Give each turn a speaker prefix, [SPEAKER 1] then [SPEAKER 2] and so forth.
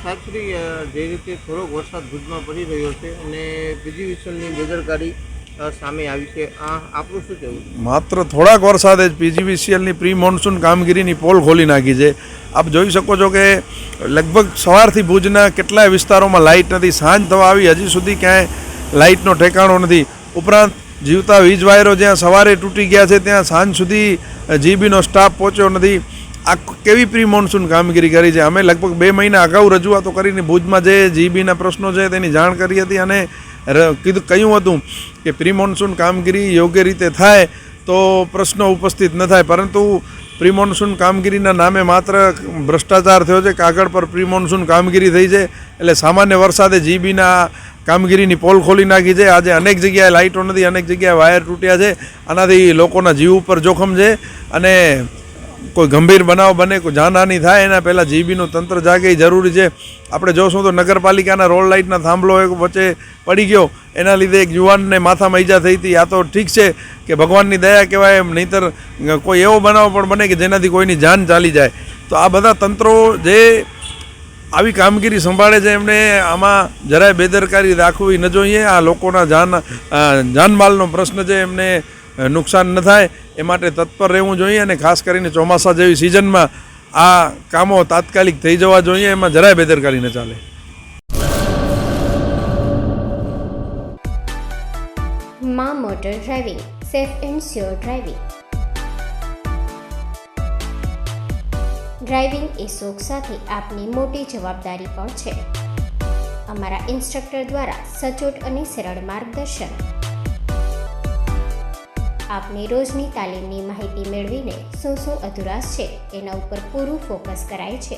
[SPEAKER 1] સાહેબશ્રી, જે રીતે થોડોક વરસાદ ભુજમાં પડી રહ્યો છે અને પીજીવીસીએલની બેદરકારી સામે આવી છે, આપણું શું કહેવું?
[SPEAKER 2] માત્ર થોડાક વરસાદે જ પીજીવીસીએલની પ્રી મોન્સૂન કામગીરીની પોલ ખોલી નાખી છે. આપ જોઈ શકો છો કે લગભગ સવારથી ભુજના કેટલાય વિસ્તારોમાં લાઇટ નથી. સાંજ થવા આવી હજી સુધી ક્યાંય લાઇટનો ઠેકાણો નથી. ઉપરાંત જીવતા વીજ વાયરો જ્યાં સવારે તૂટી ગયા છે ત્યાં સાંજ સુધી જીબીનો સ્ટાફ પહોંચ્યો નથી. આ કેવી પ્રી મોન્સૂન કામગીરી કરી છે? અમે લગભગ 2 મહિના અગાઉ રજૂઆતો કરીને ભુજમાં જે જીબીના પ્રશ્નો છે તેની જાણ કરી હતી અને કહ્યું હતું કે પ્રી મોન્સૂન કામગીરી યોગ્ય રીતે થાય તો પ્રશ્નો ઉપસ્થિત ન થાય, પરંતુ પ્રી મોન્સૂન કામગીરીના નામે માત્ર ભ્રષ્ટાચાર થયો છે. કાગળ પર પ્રી મોન્સૂન કામગીરી થઈ છે એટલે સામાન્ય વરસાદે જીબીના કામગીરીની પોલ ખોલી નાખી છે. આજે અનેક જગ્યાએ લાઇટો નથી, અનેક જગ્યાએ વાયર તૂટ્યા છે. આનાથી લોકોના જીવ ઉપર જોખમ છે અને કોઈ ગંભીર બનાવ બને, કોઈ જાનહાની થાય એના પહેલાં જીબીનું તંત્ર જાગે એ જરૂરી છે. આપણે જોશું તો નગરપાલિકાના રોડ લાઇટના થાંભલો એક વચ્ચે પડી ગયો, એના લીધે એક યુવાનને માથામાં ઈજા થઈ હતી. આ તો ઠીક છે કે ભગવાનની દયા કહેવાય, નહીંતર કોઈ એવો બનાવ પણ બને કે જેનાથી કોઈની જાન ચાલી જાય. તો આ બધા તંત્રો જે આવી કામગીરી સંભાળે છે એમને આમાં જરાય બેદરકારી દાખવવી ન જોઈએ. આ લોકોના જાનમાલનો પ્રશ્ન છે, એમને નુકસાન ન થાય એ માટે તત્પર રહેવું જોઈએ અને ખાસ કરીને ચોમાસા જેવી સિઝનમાં આ કામો તાત્કાલિક થઈ જવા જોઈએ, એમાં જરાય બેદરકારી ન ચાલે.
[SPEAKER 3] માં motor driving, safe and sure driving. Driving એ શોખ સાથે આપની મોટી જવાબદારી પણ છે. અમારા ઇન્સ્ટ્રક્ટર દ્વારા સચોટ અને સરળ માર્ગદર્શન. આપની રોજની તાલીમની માહિતી મેળવીને શું અધુરાશ છે એના ઉપર પૂરું ફોકસ કરાય છે.